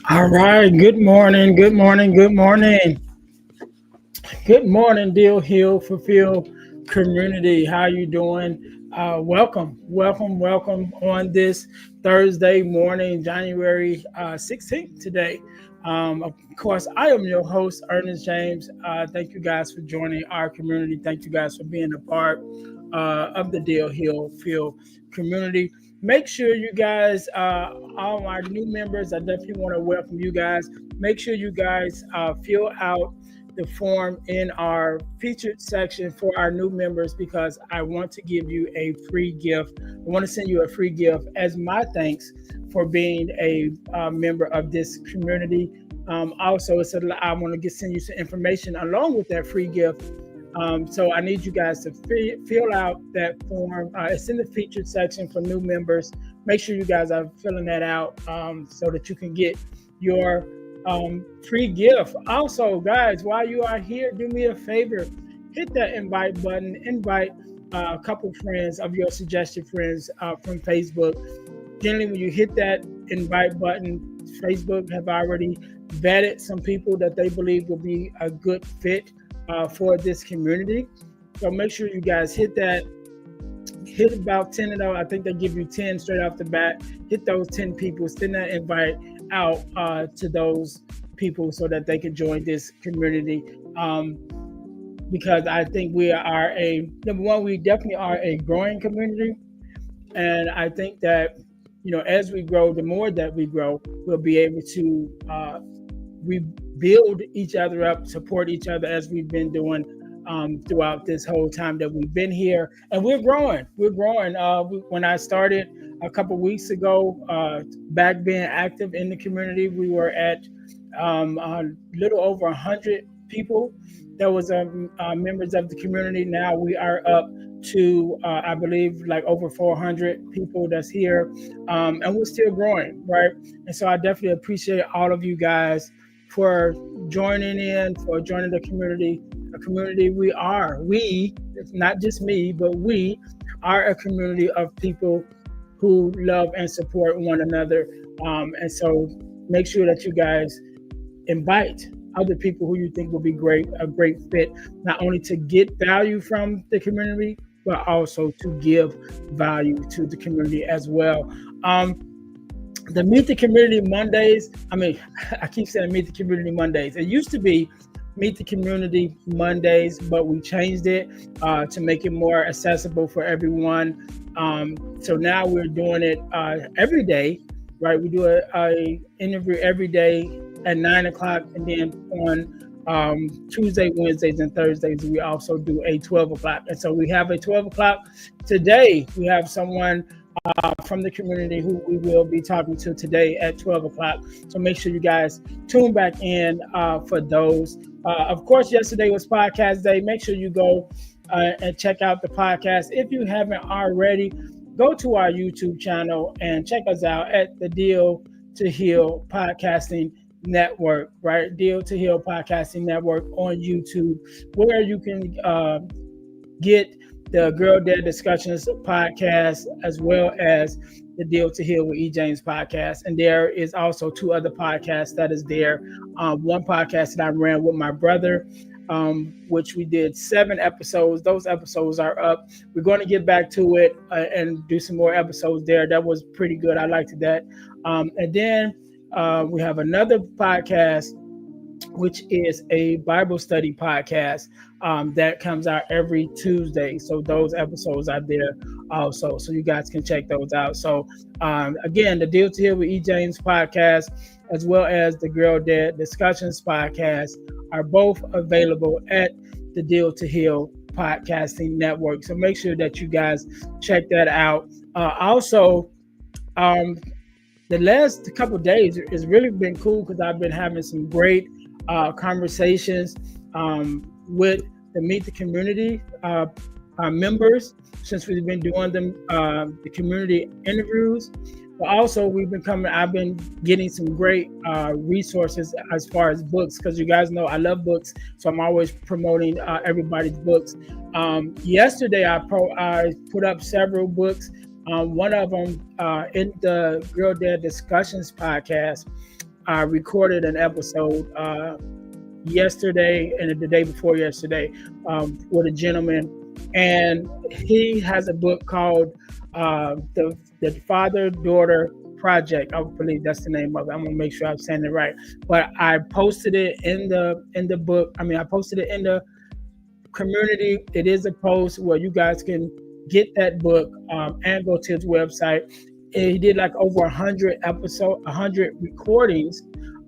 All right. Good morning. Good morning. Good morning. Good morning, Deal Hill Fulfill community. How you doing? Welcome on this Thursday morning, January 16th today. Of course, I am your host, Ernest James. Thank you guys for joining our community. Thank you guys for being a part of the Deal Hill Field community. Make sure you guys, all our new members, I definitely want to welcome you guys. Make sure you guys fill out the form in our featured section for our new members because I want to give you a free gift. I want to send you a free gift as my thanks for being a member of this community. Also, I want to send you some information along with that free gift. So I need you guys to fill out that form. It's in the featured section for new members. Make sure you guys are filling that out so that you can get your free gift. Also, guys, while you are here, do me a favor, hit that invite button, invite a couple friends of your suggested friends from Facebook. Generally, when you hit that invite button, Facebook have already vetted some people that they believe will be a good fit for this community. So make sure you guys hit that. Hit about 10 of those. I think they give you 10 straight off the bat. Hit those 10 people. Send that invite out to those people so that they can join this community. Because I think we are number one, we definitely are a growing community. And I think that, as we grow, the more that we grow, we'll be able to rebuild each other up, support each other as we've been doing throughout this whole time that we've been here. And we're growing. When I started a couple weeks ago, back being active in the community, we were at a little over 100 people that was members of the community. Now we are up to, I believe, like over 400 people that's here. And we're still growing, right? And so I definitely appreciate all of you guys for joining in, for joining the community. A community it's not just me, but we are a community of people who love and support one another. And so make sure that you guys invite other people who you think will be a great fit, not only to get value from the community, but also to give value to the community as well. The Meet the Community Mondays, I keep saying Meet the Community Mondays. It used to be Meet the Community Mondays, but we changed it to make it more accessible for everyone. So now we're doing it every day, right? We do a interview every day at 9 o'clock, and then on Tuesday, Wednesdays, and Thursdays, we also do a 12 o'clock. And so we have a 12 o'clock. Today, we have someone from the community who we will be talking to today at 12 o'clock. So make sure you guys tune back in for those. Of course, yesterday was podcast day. Make sure you go and check out the podcast. If you haven't already, go to our YouTube channel and check us out at the Deal to Heal Podcasting Network, right? Deal to Heal Podcasting Network on YouTube, where you can get the Girl Dad Discussions podcast, as well as the Deal to Heal with E. James podcast. And there is also two other podcasts that is there. One podcast that I ran with my brother, which we did 7 episodes. Those episodes are up. We're going to get back to it and do some more episodes there. That was pretty good. I liked that. And then we have another podcast, which is a Bible study podcast that comes out every Tuesday. So those episodes are there also. So you guys can check those out. So again, the Deal to Heal with E. James podcast, as well as the Girl Dad Discussions podcast, are both available at the Deal to Heal Podcasting Network. So make sure that you guys check that out. Also, the last couple of days has really been cool because I've been having some great conversations with the Meet the Community members since we've been doing the community interviews. But also I've been getting some great resources as far as books, because you guys know I love books, so I'm always promoting everybody's books. Yesterday I put up several books One of them in the Girl Dad Discussions podcast, I recorded an episode yesterday and the day before yesterday with a gentleman, and he has a book called the Father-Daughter Project. I believe that's the name of it. I'm gonna make sure I'm saying it right. But I posted it in the book. I mean, I posted it in the community. It is a post where you guys can get that book and go to his website. And he did like over 100 recordings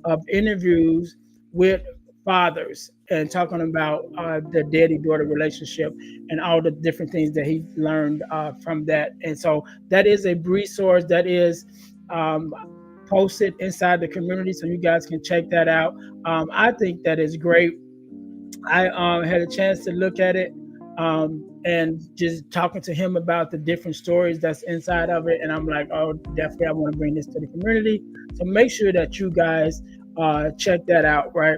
of interviews with fathers and talking about the daddy-daughter relationship and all the different things that he learned from that. And so that is a resource that is um, posted inside the community, so you guys can check that out. I think that is great. I had a chance to look at it and just talking to him about the different stories that's inside of it. And I'm like, oh, definitely, I want to bring this to the community. So make sure that you guys check that out, right?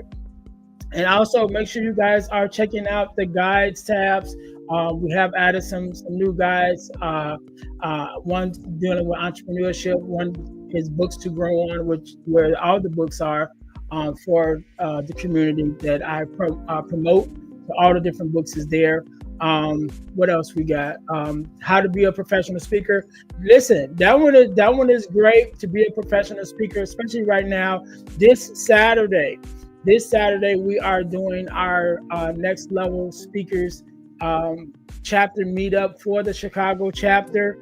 And also make sure you guys are checking out the guides tabs. We have added some new guides. One dealing with entrepreneurship, one is books to grow on, which where all the books are for the community that I promote. So all the different books is there. What else we got? How to be a professional speaker. Listen, that one is great to be a professional speaker, especially right now. This Saturday, we are doing our next level speakers chapter meetup for the Chicago chapter.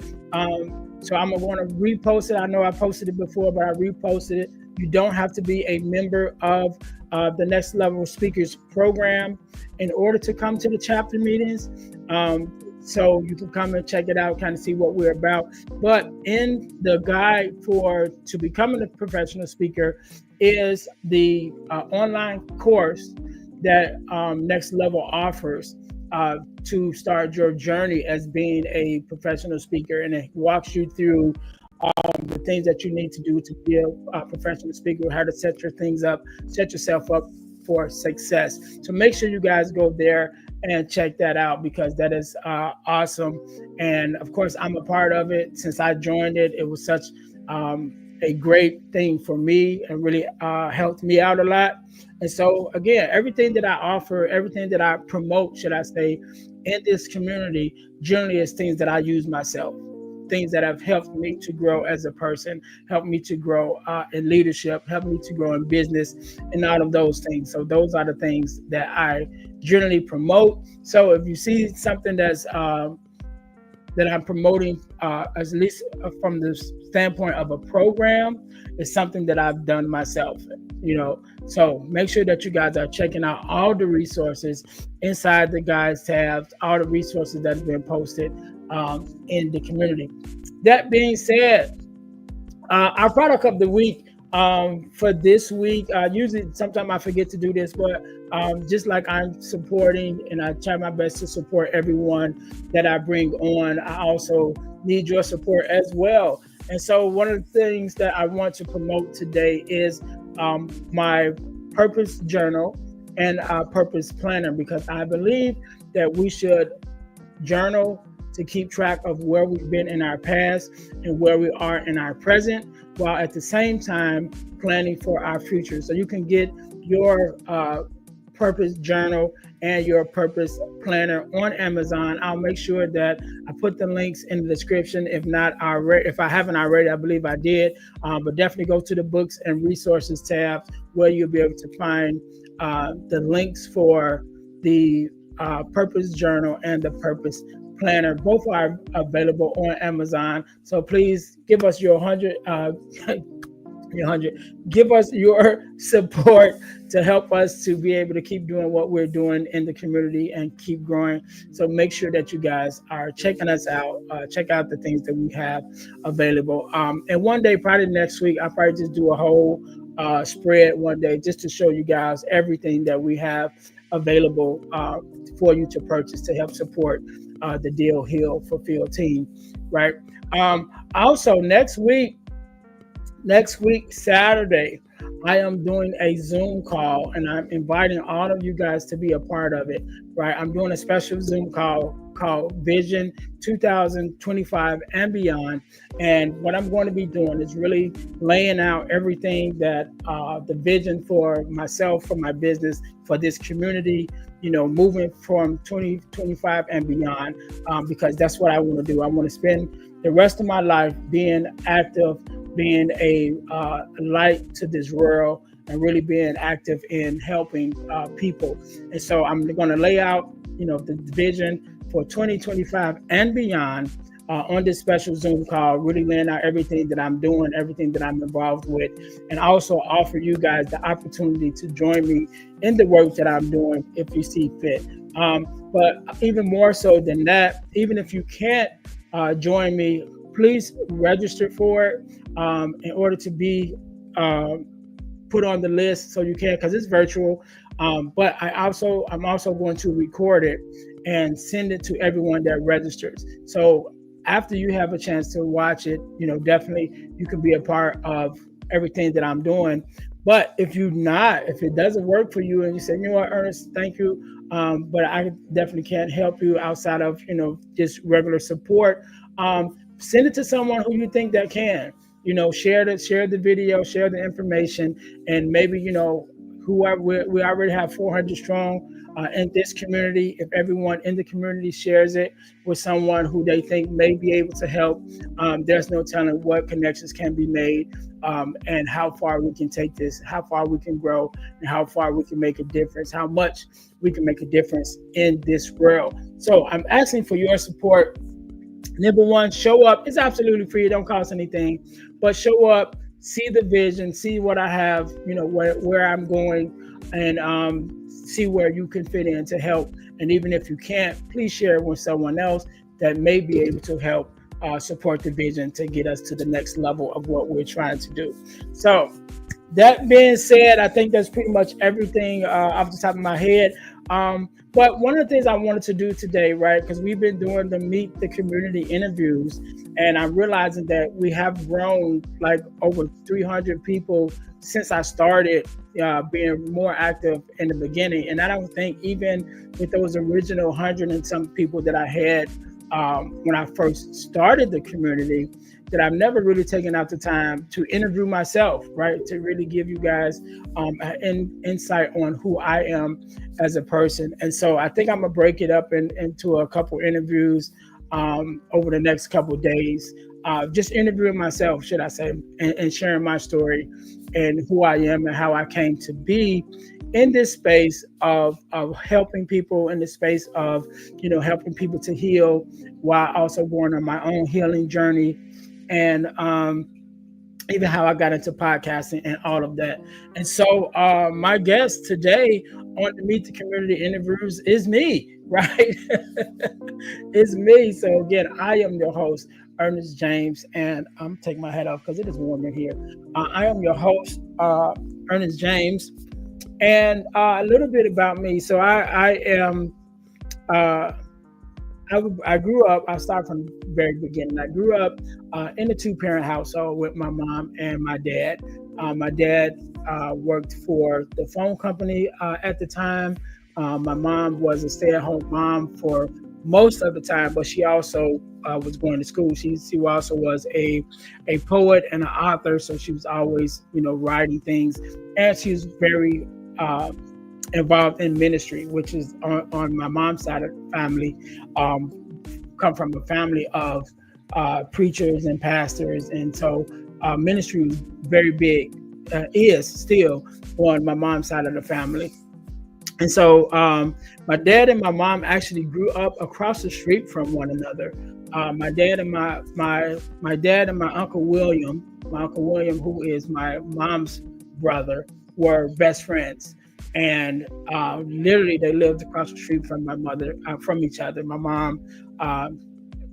So I'm going to repost it. I know I posted it before, but I reposted it. You don't have to be a member of the Next Level Speakers program in order to come to the chapter meetings. So you can come and check it out, kind of see what we're about. But in the guide to becoming a professional speaker is the online course that Next Level offers to start your journey as being a professional speaker. And it walks you through the things that you need to do to be a professional speaker, how to set yourself up for success. So make sure you guys go there and check that out, because that is awesome. And of course, I'm a part of it. Since I joined it, it was such a great thing for me and really helped me out a lot. And so again, everything that I offer, everything that I promote, should I say, in this community, generally is things that I use myself. Things that have helped me to grow as a person, helped me to grow in leadership, helped me to grow in business, and all of those things. So those are the things that I generally promote. So if you see something that I'm promoting, at least from the standpoint of a program, it's something that I've done myself. So make sure that you guys are checking out all the resources inside the guides tabs, all the resources that have been posted in the community. That being said, our product of the week for this week, usually sometimes I forget to do this, but just like I'm supporting and I try my best to support everyone that I bring on, I also need your support as well. And so one of the things that I want to promote today is my purpose journal and purpose planner, because I believe that we should journal to keep track of where we've been in our past and where we are in our present, while at the same time planning for our future. So you can get your purpose journal and your purpose planner on Amazon. I'll make sure that I put the links in the description. If I haven't already, I believe I did. But definitely go to the books and resources tab, where you'll be able to find the links for the purpose journal and the purpose planner. Both are available on Amazon. So please give us your 100. Give us your support to help us to be able to keep doing what we're doing in the community and keep growing. So make sure that you guys are checking us out. Check out the things that we have available. And one day, probably next week, I'll probably just do a whole spread one day just to show you guys everything that we have available for you to purchase to help support the Deal Heal Fulfill team, right? Also, next week, Saturday, I am doing a Zoom call, and I'm inviting all of you guys to be a part of it, right? I'm doing a special Zoom call called Vision 2025 and Beyond. And what I'm going to be doing is really laying out everything that the vision for myself, for my business, for this community, moving from 2025 and beyond, because that's what I want to do. I want to spend the rest of my life being active, being a light to this world, and really being active in helping people. And so I'm going to lay out, the vision for 2025 and beyond on this special Zoom call, really laying out everything that I'm doing, everything that I'm involved with, and also offer you guys the opportunity to join me in the work that I'm doing if you see fit. But even more so than that, even if you can't join me, please register for it in order to be put on the list, so you can, because it's virtual. But I'm also going to record it and send it to everyone that registers. So after you have a chance to watch it, definitely you can be a part of everything that I'm doing. But if it doesn't work for you and you say, what, Ernest, thank you, but I definitely can't help you outside of, just regular support, send it to someone who you think that can, share the video, share the information, and maybe, we already have 400 strong in this community. If everyone in the community shares it with someone who they think may be able to help, there's no telling what connections can be made, and how far we can take this, how far we can grow, and how far we can make a difference, how much we can make a difference in this world. So I'm asking for your support. Number one, show up. It's absolutely free. It don't cost anything, but show up, see the vision, see what I have, where I'm going, and see where you can fit in to help. And even if you can't, please share it with someone else that may be able to help support the vision to get us to the next level of what we're trying to do. So that being said, I think that's pretty much everything off the top of my head. But one of the things I wanted to do today, right, because we've been doing the Meet the Community interviews, and I'm realizing that we have grown like over 300 people since I started being more active in the beginning. And I don't think even with those original 100 and some people that I had when I first started the community, that I've never really taken out the time to interview myself, right? To really give you guys an insight on who I am as a person. And so I think I'm gonna break it up into a couple interviews over the next couple of days, just interviewing myself, should I say, and sharing my story and who I am and how I came to be in this space of helping people, in the space of, helping people to heal while also going on my own healing journey. And even how I got into podcasting and all of that. And so my guest today on the Meet the Community interviews is me, right? It's me. So again, I am your host, Ernest James, and I'm taking my hat off because it is warm in here. I am your host, Ernest James, and a little bit about me. So I am I grew up, I'll start from the very beginning. I grew up in a two-parent household with my mom and my dad. My dad worked for the phone company at the time. My mom was a stay-at-home mom for most of the time, but she also was going to school. She also was a poet and an author, so she was always, writing things. And she was very involved in ministry, which is on my mom's side of the family, come from a family of preachers and pastors. And so ministry was very big, is still on my mom's side of the family. And so my dad and my mom actually grew up across the street from one another. My dad and my dad and my Uncle William, who is my mom's brother, were best friends. And literally they lived across the street from my mother, from each other. My mom,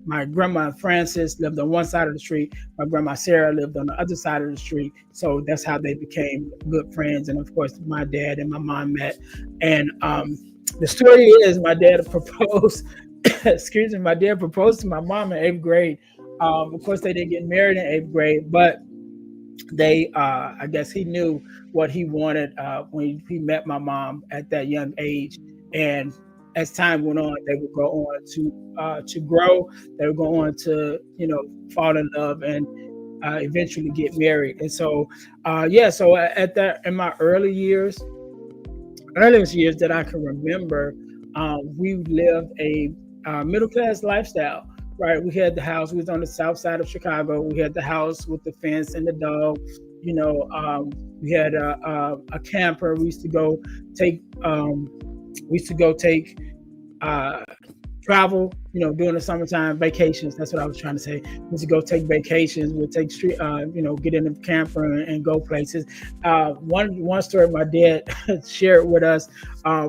my grandma Frances lived on one side of the street. My grandma Sarah lived on the other side of the street. So that's how they became good friends. And of course, my dad and my mom met. And the story is my dad proposed, my dad proposed to my mom in 8th grade. Of course, they didn't get married in 8th grade, but I guess he knew what he wanted when he met my mom at that young age. And as time went on, they would go on to grow. They would go on to fall in love and eventually get married. And so so at that in my earliest years that I can remember, we lived a middle class lifestyle. Right, we had the house. We was on the south side of Chicago. We had the house with the fence and the dog. We had a camper. We used to go take. Travel, during the summertime vacations. That's what I was trying to say. We used to go take vacations. We'd take street, get in the camper and go places. One story my dad shared with us,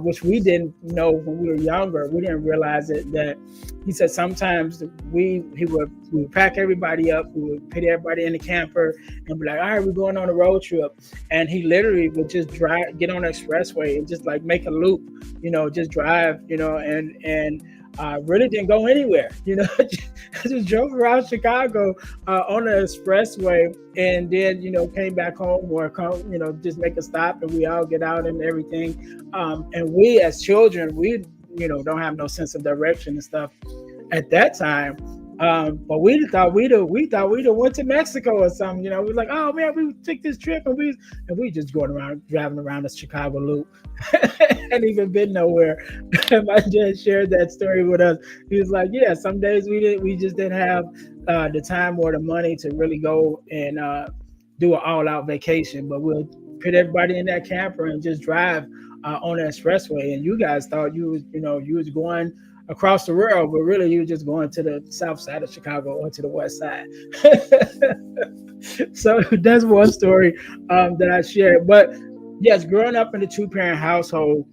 which we didn't know when we were younger. We didn't realize it. That he said sometimes we would pack everybody up. We would put everybody in the camper and be like, all right, we're going on a road trip. And he literally would just get on the expressway and just like make a loop, just drive, and really didn't go anywhere, just drove around Chicago on the expressway, and then, came back home or just make a stop and we all get out and everything. And we as children, we, don't have no sense of direction and stuff at that time. But we thought we'd have went to Mexico or something. We're like, oh man, we took this trip and we just driving around the Chicago loop. Hadn't even been nowhere. My dad shared that story with us. He was like, yeah, some days we just didn't have the time or the money to really go and do an all-out vacation, but we'll put everybody in that camper and just drive on the expressway. And you guys thought you was going across the world, but really you were just going to the south side of Chicago or to the west side. So that's one story that I shared. But yes, growing up in a two-parent household,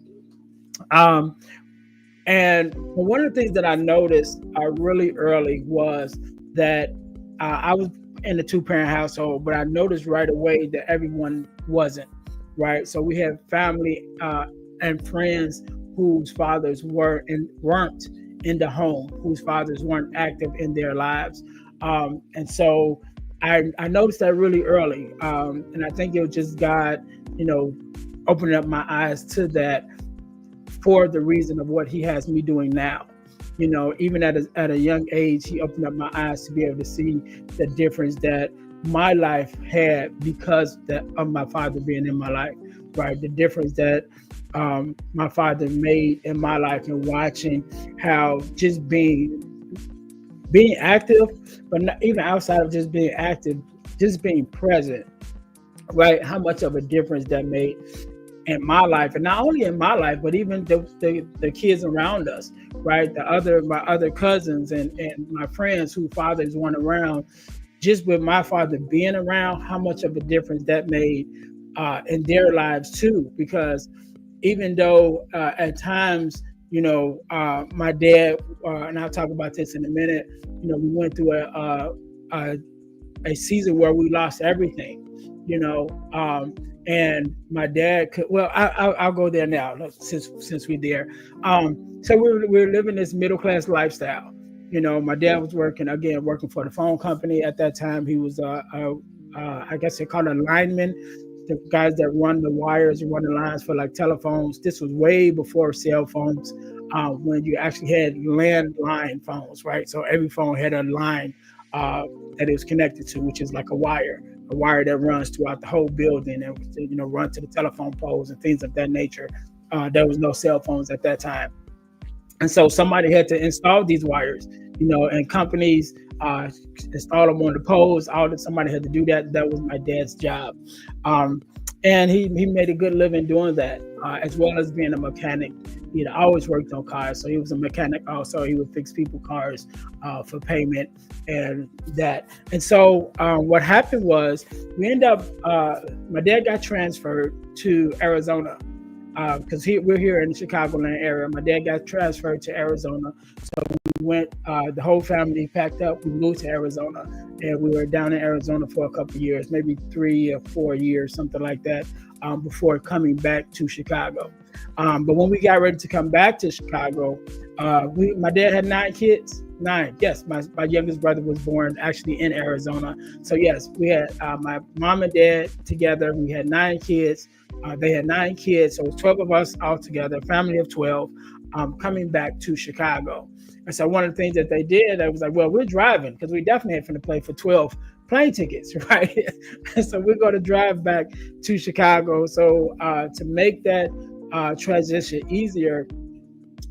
and one of the things that I noticed really early was that I was in a two-parent household, but I noticed right away that everyone wasn't, right? So we had family and friends whose fathers weren't in the home, whose fathers weren't active in their lives. And so I noticed that really early. And I think it was just God, opening up my eyes to that for the reason of what he has me doing now. Even at a young age, he opened up my eyes to be able to see the difference that my life had because of my father being in my life, right? The difference that my father made in my life, and watching how just being active, but not even outside of just being active, just being present, right? How much of a difference that made in my life, and not only in my life, but even the kids around us, right? My other cousins and my friends whose fathers weren't around, just with my father being around, how much of a difference that made in their lives too. Because even though at times, my dad, and I'll talk about this in a minute, we went through a season where we lost everything, and my dad I'll go there now since we're there. So we're living this middle class lifestyle. My dad was working for the phone company at that time. He was I guess they call it a lineman, the guys that run the wires and run the lines for like telephones. This was way before cell phones, when you actually had landline phones, right? So every phone had a line that it was connected to, which is like a wire that runs throughout the whole building and run to the telephone poles and things of that nature. There was no cell phones at that time. And so somebody had to install these wires, and companies install them on the poles. Somebody had to do that. That was my dad's job. And he made a good living doing that, as well as being a mechanic. He'd always worked on cars. So he was a mechanic also. He would fix people's cars for payment and that. And so what happened was we ended up, my dad got transferred to Arizona. Because we're here in the Chicagoland area. My dad got transferred to Arizona. So we went, the whole family packed up. We moved to Arizona, and we were down in Arizona for a couple of years, maybe 3 or 4 years, something like that, before coming back to Chicago. But when we got ready to come back to Chicago, my dad had 9 kids. 9. Yes, my youngest brother was born actually in Arizona. So yes, we had my mom and dad together. We had 9 kids. They had 9 kids, so it was 12 of us all together, a family of 12. coming back to Chicago. And so one of the things that they did, I was like, well, we're driving because we definitely had to play for 12 plane tickets, right? And so we're going to drive back to Chicago. So to make that transition easier,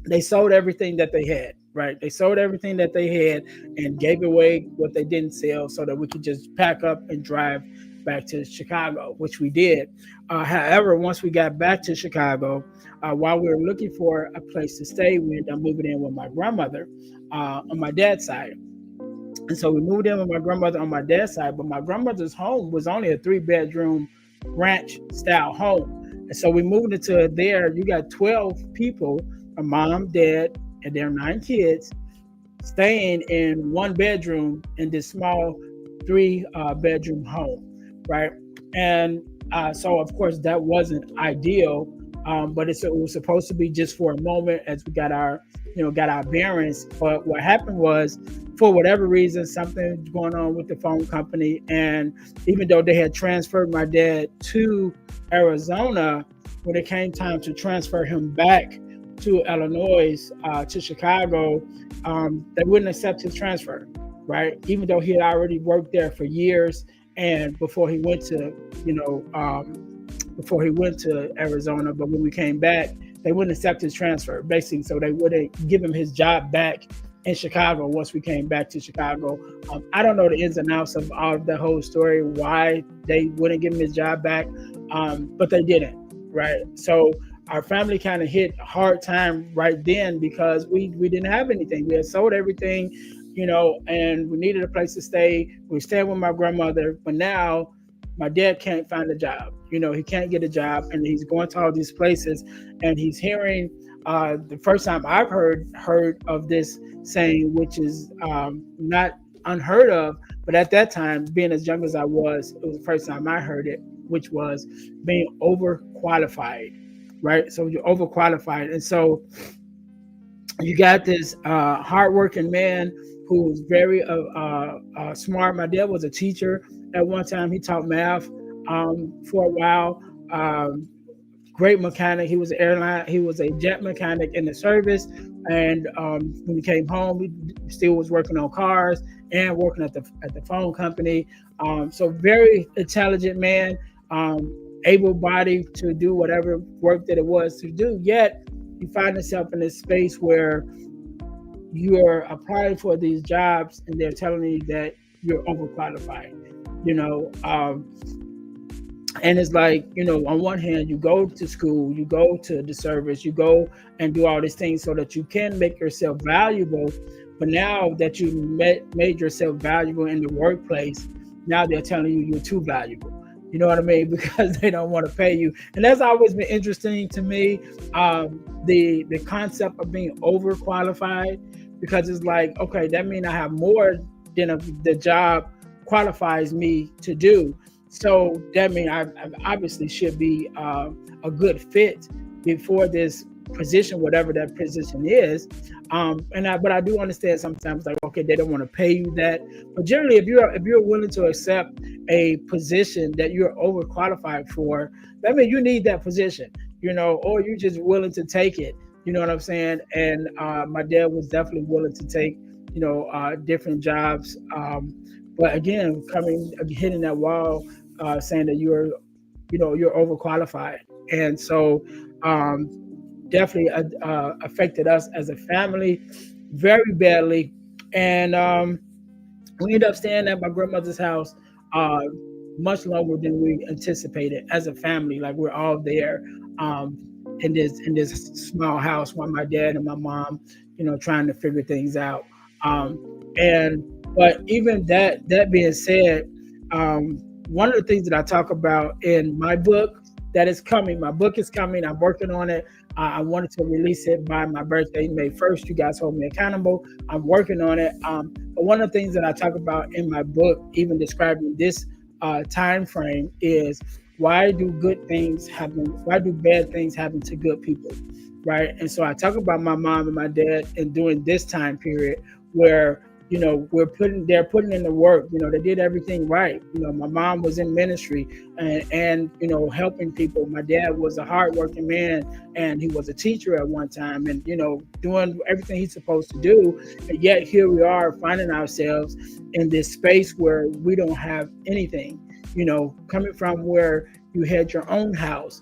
they sold everything that they had, right? They sold everything that they had and gave away what they didn't sell so that we could just pack up and drive back to Chicago, which we did. However, once we got back to Chicago, while we were looking for a place to stay, we ended up moving in with my grandmother on my dad's side. And so we moved in with my grandmother on my dad's side, but my grandmother's home was only a 3-bedroom ranch style home. And so we moved into there. You got 12 people, a mom, dad, and their 9 kids staying in 1 bedroom in this small 3-bedroom home, right? And so of course that wasn't ideal, but it was supposed to be just for a moment as we got our bearings. But what happened was, for whatever reason, something going on with the phone company, and even though they had transferred my dad to Arizona, when it came time to transfer him back to Illinois, to Chicago, they wouldn't accept his transfer, right? Even though he had already worked there for years, and before he went to Arizona, but when we came back, they wouldn't accept his transfer, basically. So they wouldn't give him his job back in Chicago once we came back to Chicago. I don't know the ins and outs of all of the whole story, why they wouldn't give him his job back, but they didn't, right? So our family kind of hit a hard time right then because we didn't have anything. We had sold everything, and we needed a place to stay. We were staying with my grandmother, but now my dad can't find a job. He can't get a job, and he's going to all these places, and he's hearing the first time I've heard of this saying, which is not unheard of, but at that time, being as young as I was, it was the first time I heard it, which was being overqualified, right? So you're overqualified, and so you got this hardworking man who was very smart. My dad was a teacher at one time. He taught math for a while. Great mechanic. He was a jet mechanic in the service. And when he came home, he still was working on cars and working at the phone company. So very intelligent man, able-bodied to do whatever work that it was to do. Yet you find yourself in this space where you're applying for these jobs and they're telling you that you're overqualified, and it's like, on one hand, you go to school, you go to the service, you go and do all these things so that you can make yourself valuable. But now that you made yourself valuable in the workplace, now they're telling you you're too valuable. You know what I mean? Because they don't want to pay you. And that's always been interesting to me, the concept of being overqualified, because it's like, okay, that means I have more than the job qualifies me to do. So that means I obviously should be a good fit before this position, whatever that position is. But I do understand sometimes, like, okay, they don't want to pay you that. But generally, if you're willing to accept a position that you're overqualified for, that means you need that position, or you're just willing to take it. You know what I'm saying? And my dad was definitely willing to take, different jobs. But again, hitting that wall, saying that you're overqualified, and so definitely affected us as a family very badly. And we ended up staying at my grandmother's house much longer than we anticipated as a family. Like, we're all there in this small house while my dad and my mom, trying to figure things out. But even that being said, one of the things that I talk about in my book that is coming, my book is coming. I'm working on it. I wanted to release it by my birthday, May 1st. You guys hold me accountable. I'm working on it. But one of the things that I talk about in my book, even describing this time frame, is why do good things happen? Why do bad things happen to good people, right? And so I talk about my mom and my dad and during this time period where they're putting in the work. They did everything right. My mom was in ministry and helping people. My dad was a hardworking man, and he was a teacher at one time, and doing everything he's supposed to do. And yet here we are finding ourselves in this space where we don't have anything. Coming from where you had your own house.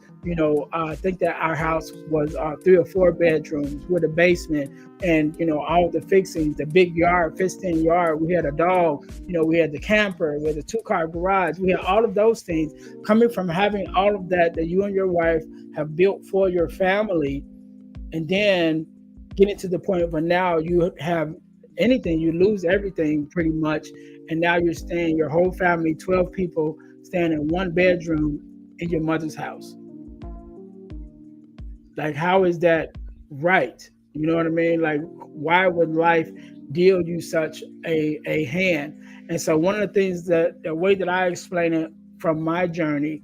I think that our house was 3 or 4 bedrooms with a basement, and all the fixings, the big yard, fenced-in yard. We had a dog. We had the camper. We had the 2-car garage. We had all of those things. Coming from having all of that you and your wife have built for your family, and then getting to the point where now you have anything, you lose everything pretty much, and now you're staying, your whole family, 12 people, staying in 1 bedroom in your mother's house. Like, how is that right? You know what I mean? Like, why would life deal you such a hand? And so one of the things that the way that I explain it from my journey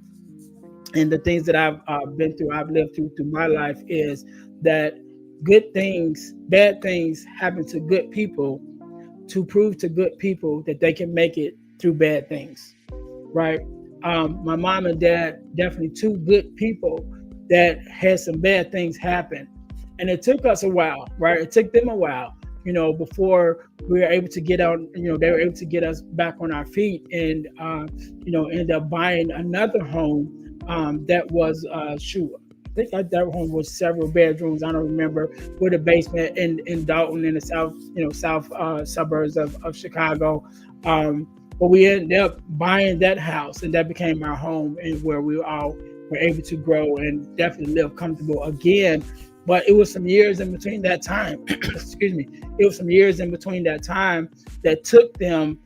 and the things that I've been through, I've lived through my life, is that bad things happen to good people to prove to good people that they can make it through bad things, right? My mom and dad, definitely 2 good people that had some bad things happen. And it took us a while, right? It took them a while, before we were able to get out, they were able to get us back on our feet and, end up buying another home that was, I think that home was several bedrooms. I don't remember, with a basement in Dalton, in the south suburbs of Chicago. But we ended up buying that house, and that became our home, and where we all were able to grow and definitely live comfortable again. But it was some years in between that time. Excuse me. It was some years in between that time that took them,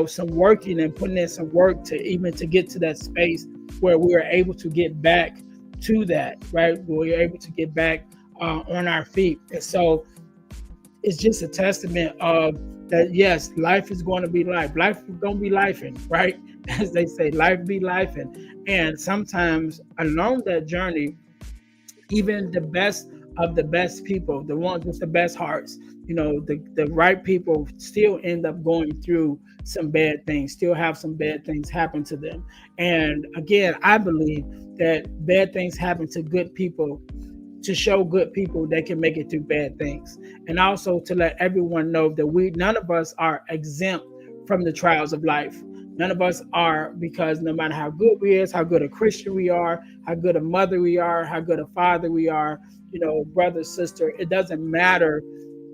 some working and putting in some work to get to that space where we were able to get back to that, right? We were able to get back on our feet. And so it's just a testament of that, yes, life is going to be life. Life is going to be lifing, right? As they say, life be lifing. And sometimes along that journey, even the best of the best people, the ones with the best hearts, the right people still end up going through some bad things, still have some bad things happen to them. And again, I believe that bad things happen to good people to show good people they can make it through bad things. And also to let everyone know that none of us are exempt from the trials of life. None of us are, because no matter how good we is, how good a Christian we are, how good a mother we are, how good a father we are, brother, sister, it doesn't matter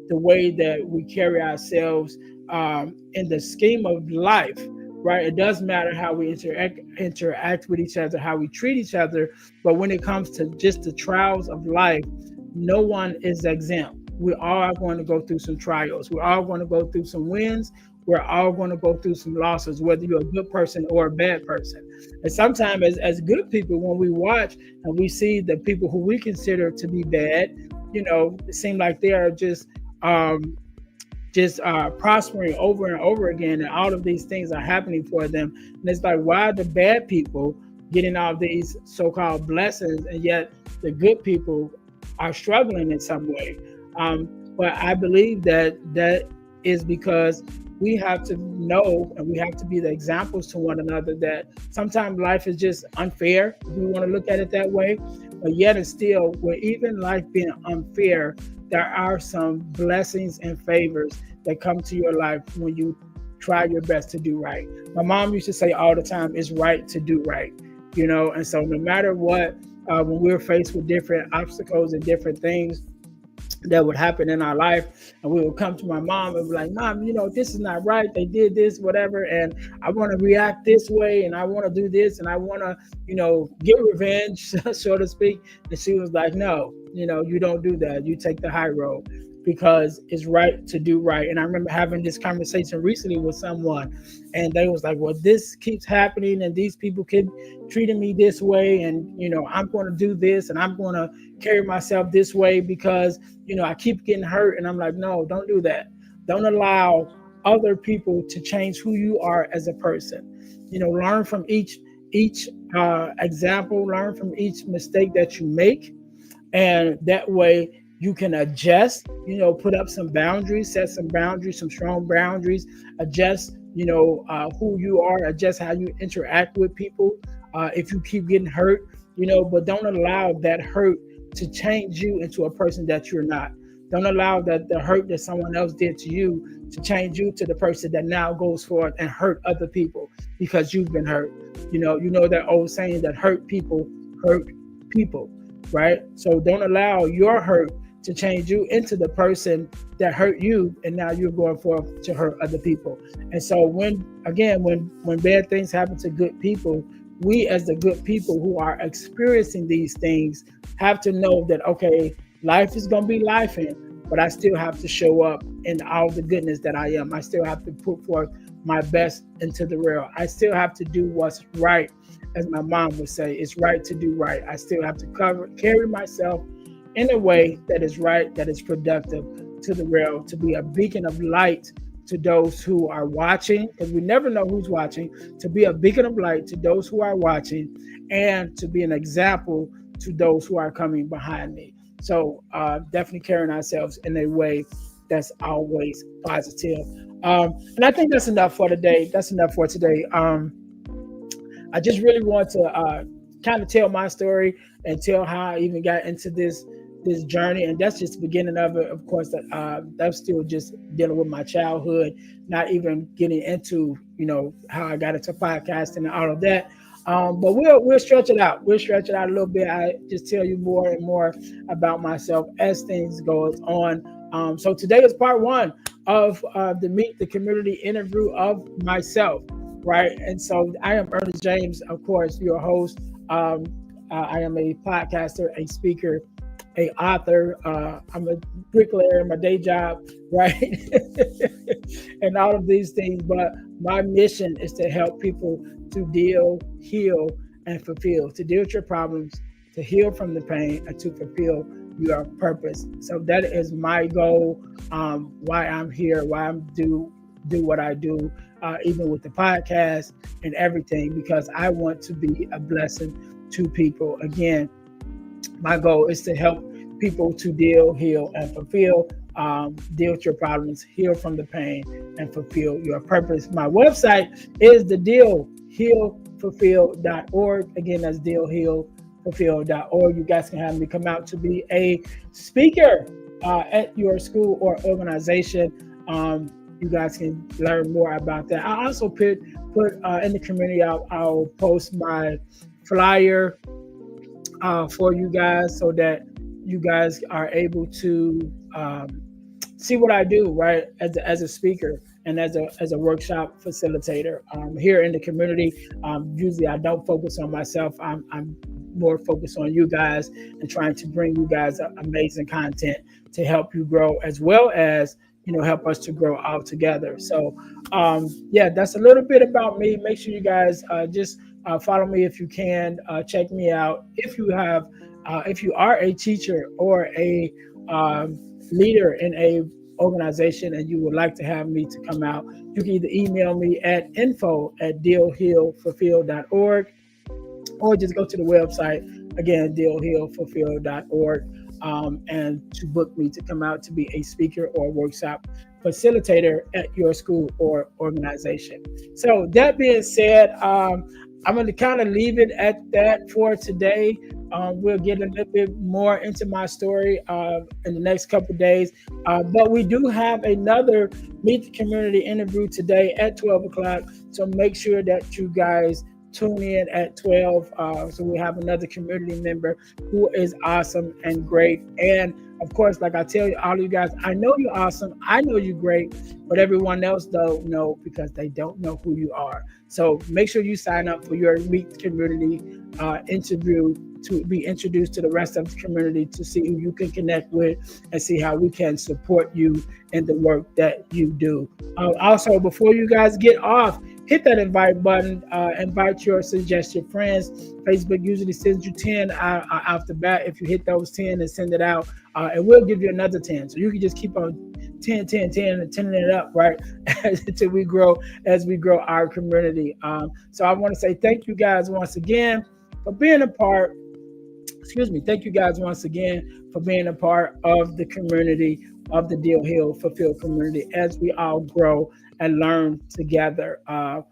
the way that we carry ourselves in the scheme of life, right? It does matter how we interact with each other, how we treat each other. But when it comes to just the trials of life, no one is exempt. We all are going to go through some trials. We're all going to go through some wins. We're all going to go through some losses, whether you're a good person or a bad person. And sometimes as good people, when we watch and we see the people who we consider to be bad, it seems like they are just prospering over and over again, and all of these things are happening for them. And it's like, why are the bad people getting all of these so-called blessings, and yet the good people are struggling in some way? But I believe that is because we have to know, and we have to be the examples to one another, that sometimes life is just unfair, if we want to look at it that way. But yet and still, with even life being unfair, there are some blessings and favors that come to your life when you try your best to do right. My mom used to say all the time, it's right to do right, and so no matter what, when we're faced with different obstacles and different things that would happen in our life, and we would come to my mom and be like, Mom, this is not right. They did this, whatever, and I want to react this way, and I want to do this, and I want to, get revenge, so to speak. And she was like, no, you don't do that. You take the high road, because it's right to do right. And I remember having this conversation recently with someone, and they was like, well, this keeps happening, and these people keep treating me this way, and I'm going to do this, and I'm going to carry myself this way because I keep getting hurt. And I'm like, no, don't do that. Don't allow other people to change who you are as a person. Learn from each example, learn from each mistake that you make, and that way You can adjust, put up some boundaries, set some boundaries, some strong boundaries, adjust, who you are, adjust how you interact with people. If you keep getting hurt, but don't allow that hurt to change you into a person that you're not. Don't allow that the hurt that someone else did to you to change you to the person that now goes forth and hurt other people because you've been hurt. You know that old saying that hurt people, right? So don't allow your hurt to change you into the person that hurt you, and now you're going forth to hurt other people. And so when bad things happen to good people, we as the good people who are experiencing these things have to know that, okay, life is going to be life in, but I still have to show up in all the goodness that I am. I still have to put forth my best into the world. I still have to do what's right. As my mom would say, it's right to do right. I still have to carry myself in a way that is right, that is productive to the world, to be a beacon of light to those who are watching, because we never know who's watching, to be a beacon of light to those who are watching, and to be an example to those who are coming behind me. So definitely carrying ourselves in a way that's always positive. And I think that's enough for today. That's enough for today. I just really want to kind of tell my story and tell how I even got into this journey, and that's just the beginning of it. Of course, that's still just dealing with my childhood, not even getting into how I got into podcasting and all of that. But we'll stretch it out. We'll stretch it out a little bit. I just tell you more and more about myself as things goes on. So today is part one of the Meet the Community interview of myself, right? And so I am Ernest James, of course, your host. I am a podcaster, a speaker, a author. I'm a bricklayer in my day job, right? And all of these things. But my mission is to help people to deal, heal, and fulfill, to deal with your problems, to heal from the pain, and to fulfill your purpose. So that is my goal, why I'm here, why I'm do what I do, even with the podcast and everything, because I want to be a blessing to people. Again, my goal is to help people to deal, heal, and fulfill, deal with your problems, heal from the pain, and fulfill your purpose. My website is the dealhealfulfill.org. Again, that's dealhealfulfill.org. You guys can have me come out to be a speaker at your school or organization. You guys can learn more about that. I also put in the community, I'll post my flyer for you guys, so that you guys are able to see what I do, right, as a speaker and as a workshop facilitator here in the community. Usually I don't focus on myself. I'm more focused on you guys and trying to bring you guys amazing content to help you grow, as well as help us to grow all together. So that's a little bit about me. Make sure you guys just follow me if you can. Check me out. If you are a teacher or a leader in a organization and you would like to have me to come out, you can either email me at info@dealhealfulfill.org, or just go to the website, again, dealhealfulfill.org, and to book me to come out to be a speaker or workshop facilitator at your school or organization. So that being said, I'm going to kind of leave it at that for today. We'll get a little bit more into my story in the next couple of days. But we do have another Meet the Community interview today at 12 o'clock. So make sure that you guys tune in at 12. So we have another community member who is awesome and great. And of course, like I tell you, all of you guys, I know you're awesome. I know you're great, but everyone else don't know because they don't know who you are. So make sure you sign up for your Meet the Community interview to be introduced to the rest of the community, to see who you can connect with and see how we can support you in the work that you do. Also, before you guys get off, hit that invite button, invite your suggested friends. Facebook usually sends you 10 off the bat. If you hit those 10 and send it out, and we'll give you another 10. So you can just keep on 10 and 10 it up, right? Until we grow, as we grow our community. So I want to say thank you guys once again for being a part Thank you guys once again for being a part of the community of the Deal Hill Fulfilled community as we all grow and learn together. I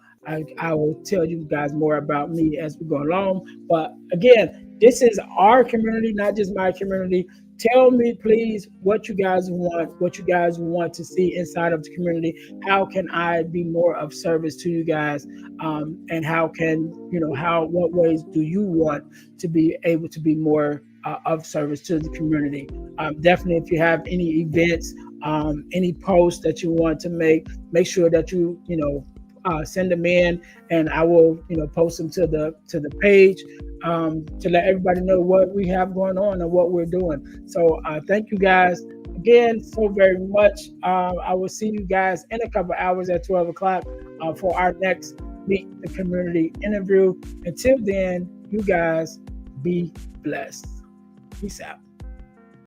will tell you guys more about me as we go along. But again, this is our community, not just my community. Tell me, please, what you guys want to see inside of the community. How can I be more of service to you guys? And how can, what ways do you want to be able to be more of service to the community? Definitely, if you have any events, any posts that you want to make sure that send them in, and I will, post them to the page to let everybody know what we have going on and what we're doing. So thank you guys again so very much. I will see you guys in a couple hours at 12 o'clock for our next Meet the Community interview. Until then, you guys be blessed. Peace out.